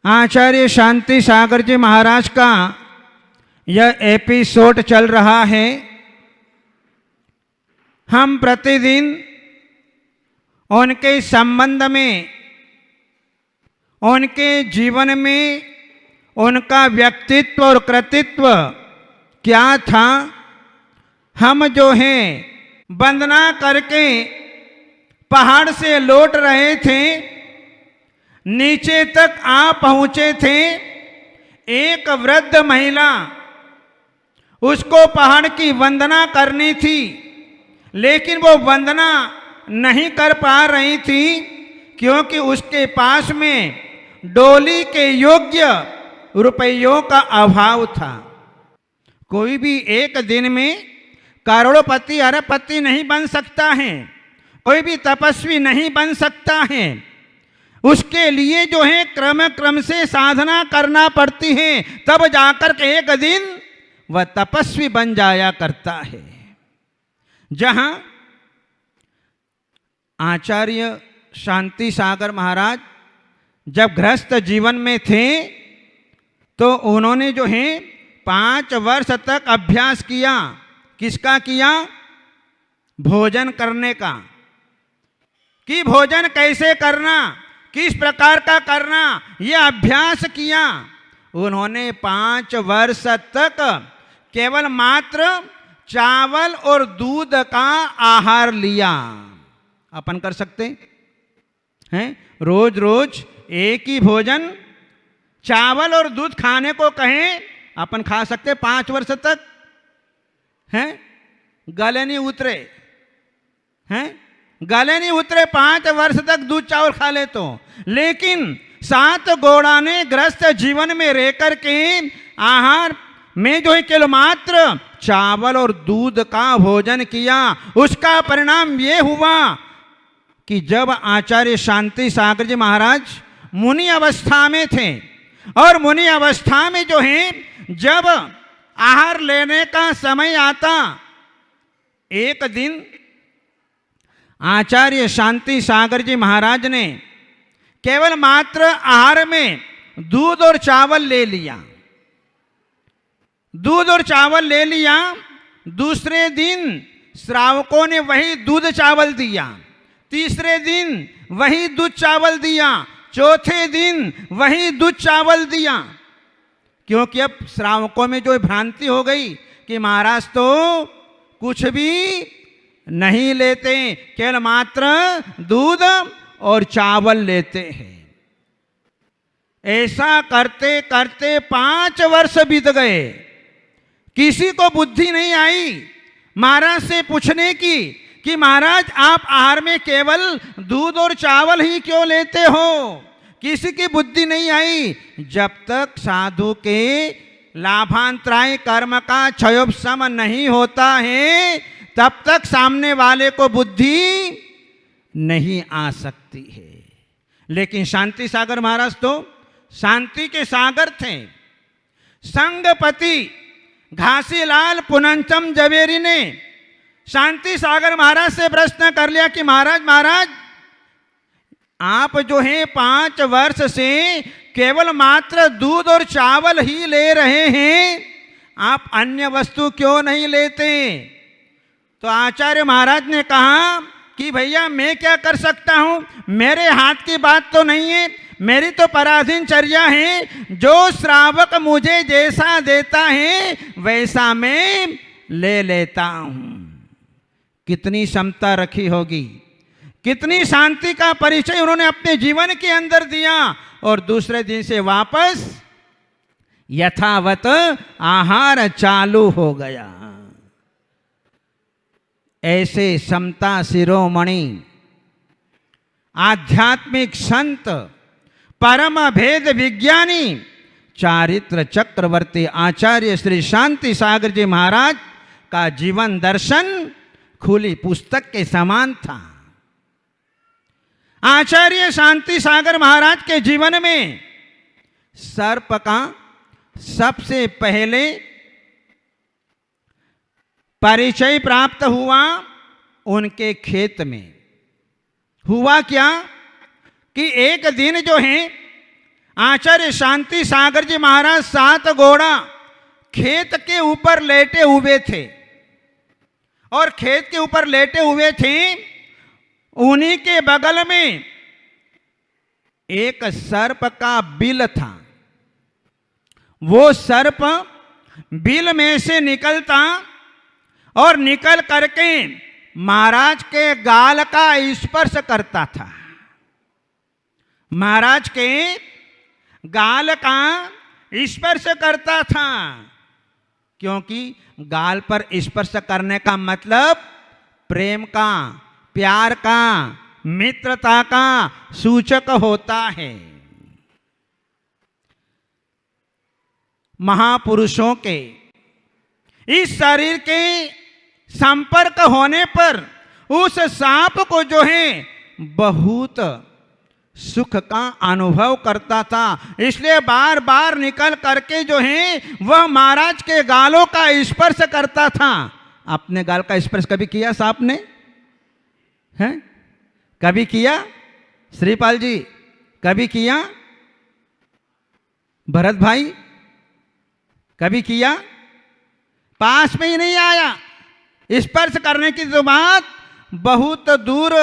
आचार्य शांति सागर जी महाराज का यह एपिसोड चल रहा है। हम प्रतिदिन उनके संबंध में, उनके जीवन में उनका व्यक्तित्व और कृतित्व क्या था, हम जो हैं वंदना करके पहाड़ से लौट रहे थे, नीचे तक आ पहुंचे थे। एक वृद्ध महिला, उसको पहाड़ की वंदना करनी थी, लेकिन वो वंदना नहीं कर पा रही थी क्योंकि उसके पास में डोली के योग्य रुपयों का अभाव था। कोई भी एक दिन में करोड़पति अरबपति नहीं बन सकता है, कोई भी तपस्वी नहीं बन सकता है। उसके लिए जो है क्रम से साधना करना पड़ती है, तब जाकर के एक दिन वह तपस्वी बन जाया करता है। जहां आचार्य शांति सागर महाराज जब गृहस्थ जीवन में थे तो उन्होंने जो है 5 वर्ष तक अभ्यास किया। किसका किया? भोजन करने का, कि भोजन कैसे करना, किस प्रकार का करना, यह अभ्यास किया। उन्होंने 5 वर्ष तक केवल मात्र चावल और दूध का आहार लिया। अपन कर सकते हैं? रोज रोज एक ही भोजन चावल और दूध खाने को कहें, अपन खा सकते 5 वर्ष तक? हैं? गले नहीं उतरे, हैं? गले नहीं उतरे 5 वर्ष तक दूध चावल खा ले तो। लेकिन 7 घोड़ा ने ग्रस्त जीवन में रह कर के आहार में जो है केवल मात्र चावल और दूध का भोजन किया। उसका परिणाम ये हुआ कि जब आचार्य शांति सागर जी महाराज मुनि अवस्था में थे, और मुनि अवस्था में जो है जब आहार लेने का समय आता, एक दिन आचार्य शांति सागर जी महाराज ने केवल मात्र आहार में दूध और चावल ले लिया। दूध और चावल ले लिया। दूसरे दिन श्रावकों ने वही दूध चावल दिया, तीसरे दिन वही दूध चावल दिया, चौथे दिन वही दूध चावल दिया। क्योंकि अब श्रावकों में जो भ्रांति हो गई कि महाराज तो कुछ भी नहीं लेते, केवल मात्र दूध और चावल लेते हैं। ऐसा करते करते 5 वर्ष बीत गए। किसी को बुद्धि नहीं आई महाराज से पूछने की कि महाराज आप आहार में केवल दूध और चावल ही क्यों लेते हो? किसी की बुद्धि नहीं आई। जब तक साधु के लाभांतराय कर्म का क्षयोपशम नहीं होता है, तब तक सामने वाले को बुद्धि नहीं आ सकती है। लेकिन शांति सागर महाराज तो शांति के सागर थे। संगपति घासीलाल पुनंचम जवेरी ने शांति सागर महाराज से प्रश्न कर लिया कि महाराज आप जो है 5 वर्ष से केवल मात्र दूध और चावल ही ले रहे हैं, आप अन्य वस्तु क्यों नहीं लेते? तो आचार्य महाराज ने कहा कि भैया मैं क्या कर सकता हूं, मेरे हाथ की बात तो नहीं है, मेरी तो पराधीन चर्या है। जो श्रावक मुझे जैसा देता है वैसा मैं ले लेता हूं। कितनी क्षमता रखी होगी, कितनी शांति का परिचय उन्होंने अपने जीवन के अंदर दिया, और दूसरे दिन से वापस यथावत आहार चालू हो गया। ऐसे समता शिरोमणि आध्यात्मिक संत, परम भेद विज्ञानी, चारित्र चक्रवर्ती आचार्य श्री शांति सागर जी महाराज का जीवन दर्शन खुली पुस्तक के समान था। आचार्य शांति सागर महाराज के जीवन में सर्प का सबसे पहले परिचय प्राप्त हुआ उनके खेत में। हुआ क्या कि एक दिन जो है आचार्य शांति सागर जी महाराज 7 घोड़ा खेत के ऊपर लेटे हुए थे, और खेत के ऊपर लेटे हुए थे, उन्हीं के बगल में एक सर्प का बिल था। वो सर्प बिल में से निकलता और निकल करके महाराज के गाल का स्पर्श करता था। महाराज के गाल का स्पर्श करता था, क्योंकि गाल पर स्पर्श करने का मतलब प्रेम का, प्यार का, मित्रता का सूचक होता है। महापुरुषों के इस शरीर के संपर्क होने पर उस सांप को जो है बहुत सुख का अनुभव करता था, इसलिए बार बार निकल करके जो है वह महाराज के गालों का स्पर्श करता था। अपने गाल का स्पर्श कभी किया सांप ने? हैं? कभी किया? श्रीपाल जी कभी किया? भरत भाई कभी किया? पास में ही नहीं आया। स्पर्श करने की तो बात बहुत दूर।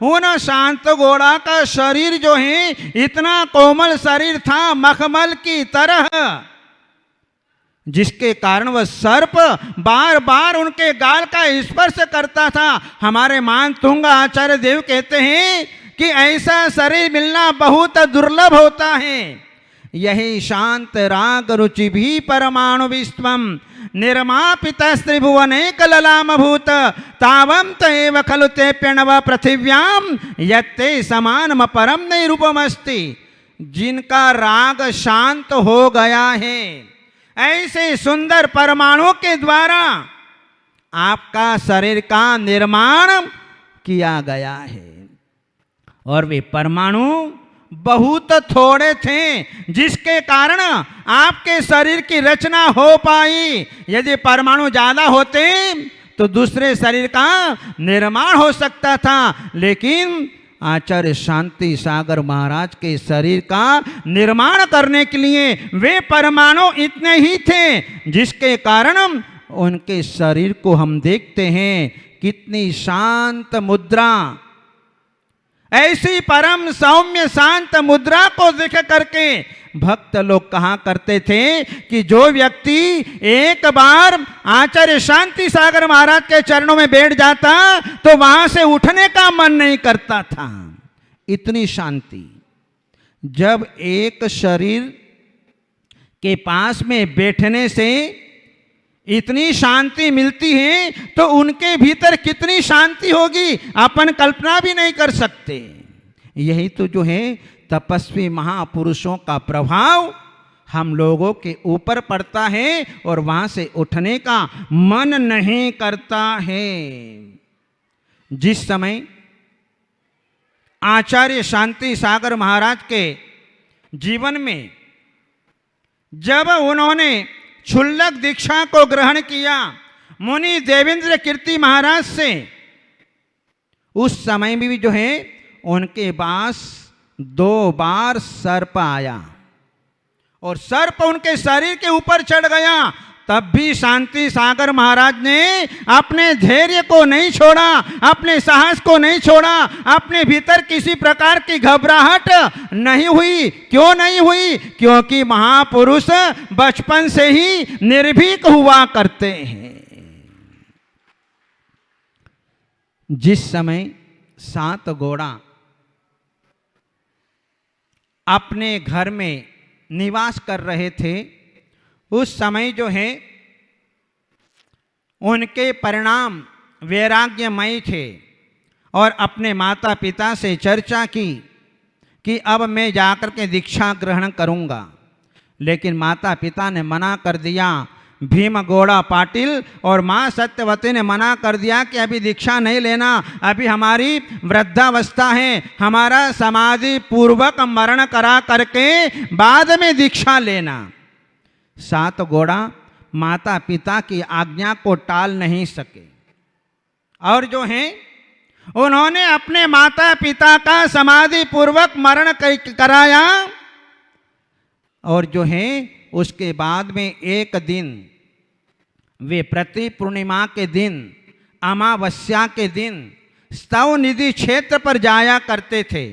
उन शांत घोड़ा का शरीर जो है इतना कोमल शरीर था, मखमल की तरह, जिसके कारण वह सर्प बार बार उनके गाल का स्पर्श करता था। हमारे मान तुंग आचार्य देव कहते हैं कि ऐसा शरीर मिलना बहुत दुर्लभ होता है। यही शांत राग रुचि भी परमाणु विश्वम निर्मापित त्रिभुवनेक ललाम भूत तावम तैव खलु ते प्रणव पृथिव्याम यत्ते समानम परम निरूपमस्ति। जिनका राग शांत हो गया है, ऐसे सुंदर परमाणु के द्वारा आपका शरीर का निर्माण किया गया है। और वे परमाणु बहुत थोड़े थे, जिसके कारण आपके शरीर की रचना हो पाई। यदि परमाणु ज्यादा होते तो दूसरे शरीर का निर्माण हो सकता था, लेकिन आचार्य शांति सागर महाराज के शरीर का निर्माण करने के लिए वे परमाणु इतने ही थे, जिसके कारण उनके शरीर को हम देखते हैं कितनी शांत मुद्रा। ऐसी परम सौम्य शांत मुद्रा को देख करके भक्त लोग कहा करते थे कि जो व्यक्ति एक बार आचार्य शांति सागर महाराज के चरणों में बैठ जाता तो वहां से उठने का मन नहीं करता था। इतनी शांति। जब एक शरीर के पास में बैठने से इतनी शांति मिलती है तो उनके भीतर कितनी शांति होगी अपन कल्पना भी नहीं कर सकते। यही तो जो है तपस्वी महापुरुषों का प्रभाव हम लोगों के ऊपर पड़ता है और वहां से उठने का मन नहीं करता है। जिस समय आचार्य शांति सागर महाराज के जीवन में जब उन्होंने क्षुल्लक दीक्षा को ग्रहण किया मुनि देवेंद्र कीर्ति महाराज से, उस समय में भी जो है उनके पास 2 बार सर्प आया और सर्प उनके शरीर के ऊपर चढ़ गया। तब भी शांति सागर महाराज ने अपने धैर्य को नहीं छोड़ा, अपने साहस को नहीं छोड़ा, अपने भीतर किसी प्रकार की घबराहट नहीं हुई। क्यों नहीं हुई? क्योंकि महापुरुष बचपन से ही निर्भीक हुआ करते हैं। जिस समय 7 घोड़ा अपने घर में निवास कर रहे थे, उस समय जो है उनके परिणाम वैराग्यमयी थे और अपने माता पिता से चर्चा की कि अब मैं जाकर के दीक्षा ग्रहण करूंगा, लेकिन माता पिता ने मना कर दिया। भीम गौड़ा पाटिल और माँ सत्यवती ने मना कर दिया कि अभी दीक्षा नहीं लेना, अभी हमारी वृद्धावस्था है, हमारा समाधि पूर्वक मरण करा करके बाद में दीक्षा लेना। 7 घोड़ा माता पिता की आज्ञा को टाल नहीं सके और जो है उन्होंने अपने माता पिता का समाधि पूर्वक मरण कराया। और जो है उसके बाद में एक दिन वे प्रति पूर्णिमा के दिन, अमावस्या के दिन स्तव निधि क्षेत्र पर जाया करते थे।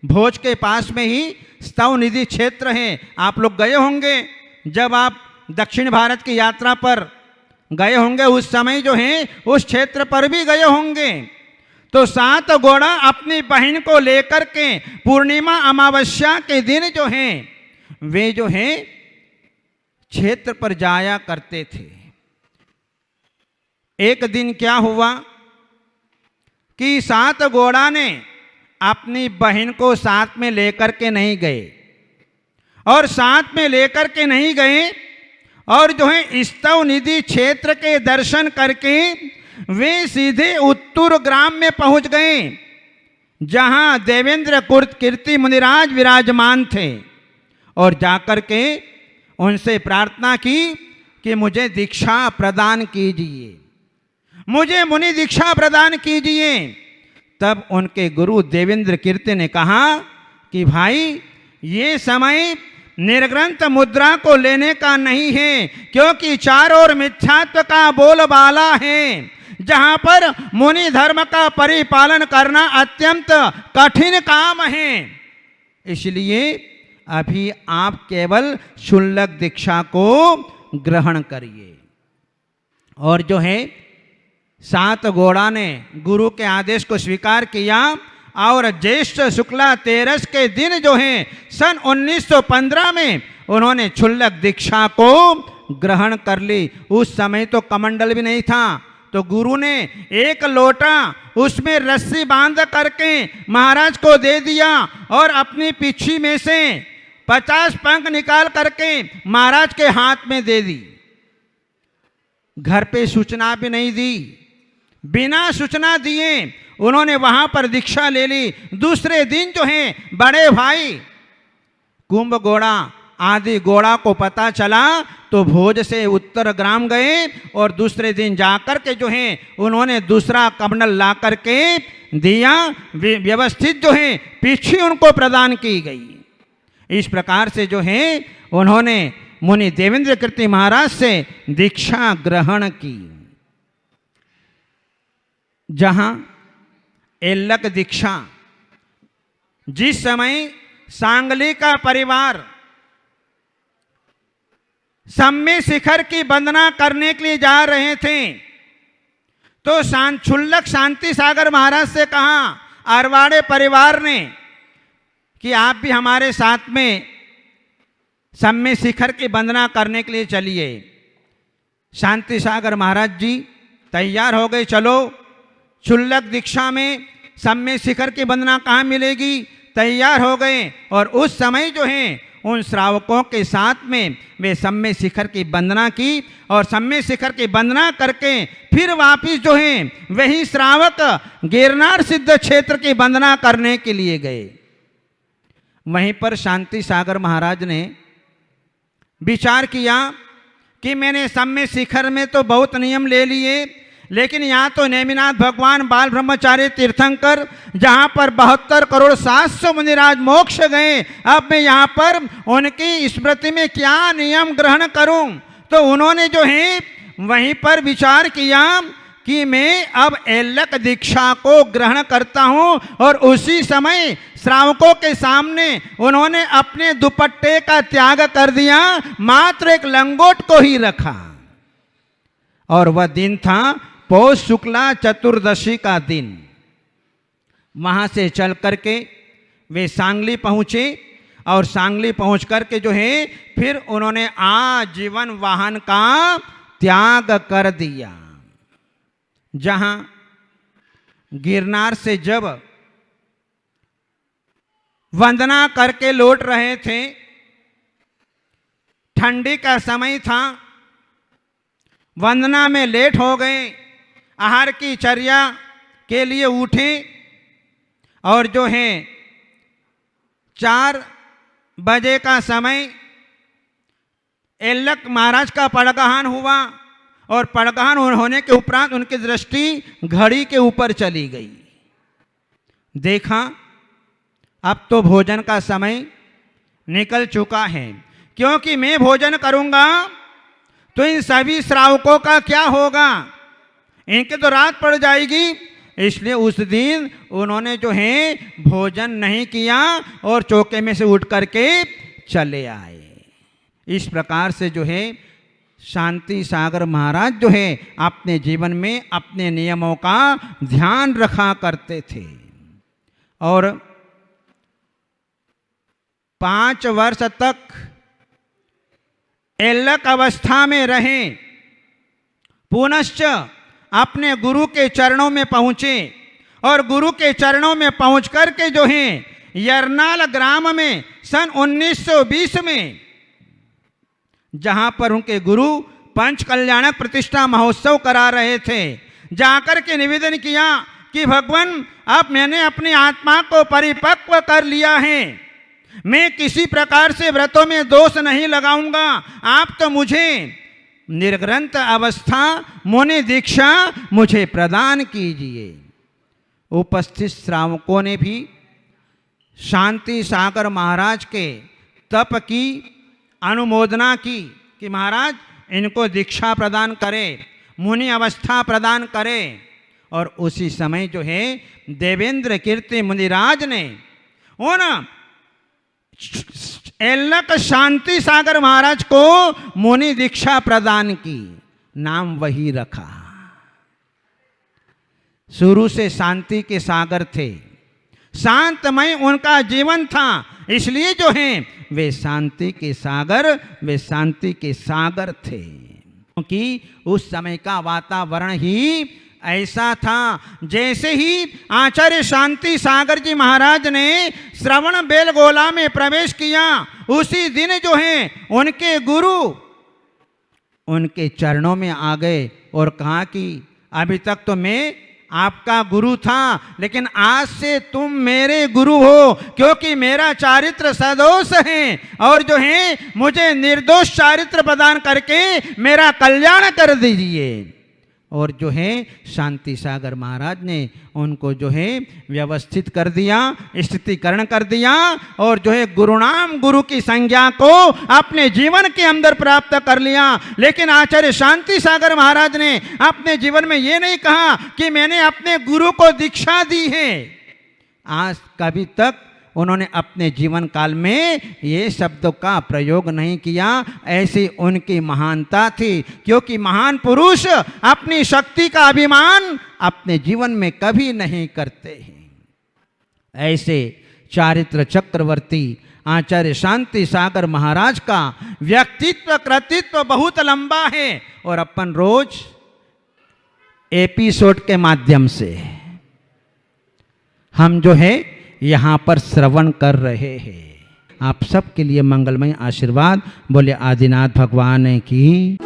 भोज के पास में ही स्तव निधि क्षेत्र है। आप लोग गए होंगे, जब आप दक्षिण भारत की यात्रा पर गए होंगे उस समय जो है उस क्षेत्र पर भी गए होंगे। तो 7 घोड़ा अपनी बहन को लेकर के पूर्णिमा अमावस्या के दिन जो है वे जो है क्षेत्र पर जाया करते थे। एक दिन क्या हुआ कि 7 घोड़ा ने अपनी बहन को साथ में लेकर के नहीं गए, और साथ में लेकर के नहीं गए और जो है स्तव निधि क्षेत्र के दर्शन करके वे सीधे उत्तुर ग्राम में पहुंच गए, जहां देवेंद्र कीर्ति मुनिराज विराजमान थे। और जाकर के उनसे प्रार्थना की कि मुझे दीक्षा प्रदान कीजिए, मुझे मुनि दीक्षा प्रदान कीजिए। तब उनके गुरु देवेंद्र कीर्ति ने कहा कि भाई ये समय निर्ग्रंथ मुद्रा को लेने का नहीं है, क्योंकि चारों ओर मिथ्यात्व का बोलबाला है, जहां पर मुनि धर्म का परिपालन करना अत्यंत कठिन काम है। इसलिए अभी आप केवल शुल्लक दीक्षा को ग्रहण करिए। और जो है 7 घोड़ा ने गुरु के आदेश को स्वीकार किया और ज्येष्ठ शुक्ला 13 के दिन जो है सन 1915 में उन्होंने शुल्लक दीक्षा को ग्रहण कर ली। उस समय तो कमंडल भी नहीं था, तो गुरु ने एक लोटा उसमें रस्सी बांध करके महाराज को दे दिया और अपनी पिछी में से 50 पंख निकाल करके महाराज के हाथ में दे दी। घर पे सूचना भी नहीं दी, बिना सूचना दिए उन्होंने वहां पर दीक्षा ले ली। दूसरे दिन जो है बड़े भाई कुंभ घोड़ा आदि घोड़ा को पता चला तो भोज से उत्तर ग्राम गए और दूसरे दिन जाकर के जो है उन्होंने दूसरा कमंडल ला करके दिया। व्यवस्थित जो है पीछे उनको प्रदान की गई। इस प्रकार से जो है उन्होंने मुनि देवेंद्र कीर्ति महाराज से दीक्षा ग्रहण की। जहां एल्लक दीक्षा, जिस समय सांगली का परिवार सम्य शिखर की वंदना करने के लिए जा रहे थे, तो शुल्लक शांति सागर महाराज से कहा अरवाड़े परिवार ने कि आप भी हमारे साथ में सम्य शिखर की वंदना करने के लिए चलिए। शांति सागर महाराज जी तैयार हो गए, चलो शुल्लक दीक्षा में सम्य शिखर की वंदना कहाँ मिलेगी। तैयार हो गए और उस समय जो है उन श्रावकों के साथ में वे सम्य शिखर की वंदना की और सम्य शिखर की वंदना करके फिर वापिस जो है वही श्रावक गिरनार सिद्ध क्षेत्र की वंदना करने के लिए गए। वहीं पर शांति सागर महाराज ने विचार किया कि मैंने सम्य शिखर में तो बहुत नियम ले लिए, लेकिन यहाँ तो नेमिनाथ भगवान बाल ब्रह्मचारी तीर्थंकर जहाँ पर 72 करोड़ 700 मुनिराज मोक्ष गए, अब मैं यहाँ पर उनकी स्मृति में क्या नियम ग्रहण करूं। तो उन्होंने जो है वहीं पर विचार किया कि मैं अब एल्लक दीक्षा को ग्रहण करता हूं। और उसी समय श्रावकों के सामने उन्होंने अपने दुपट्टे का त्याग कर दिया, मात्र एक लंगोट को ही रखा। और वह दिन था पौष शुक्ला चतुर्दशी का दिन। वहां से चल करके वे सांगली पहुंचे और सांगली पहुंच करके जो है फिर उन्होंने आजीवन वाहन का त्याग कर दिया। जहां गिरनार से जब वंदना करके लौट रहे थे, ठंडी का समय था, वंदना में लेट हो गए, आहार की चर्या के लिए उठे और जो है 4 बजे का समय एल्लक महाराज का पड़गहान हुआ और पड़गहान होने के उपरांत उनकी दृष्टि घड़ी के ऊपर चली गई। देखा अब तो भोजन का समय निकल चुका है, क्योंकि मैं भोजन करूंगा तो इन सभी श्रावकों का क्या होगा, इनके तो रात पड़ जाएगी। इसलिए उस दिन उन्होंने जो है भोजन नहीं किया और चौके में से उठ करके चले आए। इस प्रकार से जो है शांति सागर महाराज जो है अपने जीवन में अपने नियमों का ध्यान रखा करते थे और 5 वर्ष तक एल्लक अवस्था में रहे। पुनश्च अपने गुरु के चरणों में पहुंचे और गुरु के चरणों में पहुंच करके जो है यरनाल ग्राम में सन 1920 में, जहां पर उनके गुरु पंच कल्याणक प्रतिष्ठा महोत्सव करा रहे थे, जाकर के निवेदन किया कि भगवान अब मैंने अपनी आत्मा को परिपक्व कर लिया है, मैं किसी प्रकार से व्रतों में दोष नहीं लगाऊंगा, आप तो मुझे निर्ग्रंथ अवस्था मुनि दीक्षा मुझे प्रदान कीजिए। उपस्थित श्रावकों ने भी शांति सागर महाराज के तप की अनुमोदना की कि महाराज इनको दीक्षा प्रदान करें, मुनि अवस्था प्रदान करें। और उसी समय जो है देवेंद्र कीर्ति मुनिराज ने उन एल्लक शांति सागर महाराज को मुनि दीक्षा प्रदान की। नाम वही रखा। शुरू से शांति के सागर थे, शांतमय उनका जीवन था, इसलिए जो है वे शांति के सागर थे। क्योंकि उस समय का वातावरण ही ऐसा था। जैसे ही आचार्य शांति सागर जी महाराज ने श्रवण बेलगोला में प्रवेश किया, उसी दिन जो है उनके गुरु उनके चरणों में आ गए और कहा कि अभी तक तो मैं आपका गुरु था, लेकिन आज से तुम मेरे गुरु हो, क्योंकि मेरा चारित्र सदोष है और जो है मुझे निर्दोष चारित्र प्रदान करके मेरा कल्याण कर दीजिए। और जो है शांति सागर महाराज ने उनको जो है व्यवस्थित कर दिया, स्थितिकरण कर दिया और जो है गुरुनाम गुरु की संज्ञा को अपने जीवन के अंदर प्राप्त कर लिया। लेकिन आचार्य शांति सागर महाराज ने अपने जीवन में ये नहीं कहा कि मैंने अपने गुरु को दीक्षा दी है। आज कभी तक उन्होंने अपने जीवन काल में ये शब्दों का प्रयोग नहीं किया। ऐसी उनकी महानता थी, क्योंकि महान पुरुष अपनी शक्ति का अभिमान अपने जीवन में कभी नहीं करते हैं। ऐसे चारित्र चक्रवर्ती आचार्य शांति सागर महाराज का व्यक्तित्व कृतित्व बहुत लंबा है और अपन रोज एपिसोड के माध्यम से हम जो है यहाँ पर श्रवण कर रहे हैं। आप सबके लिए मंगलमय आशीर्वाद। बोले आदिनाथ भगवान की।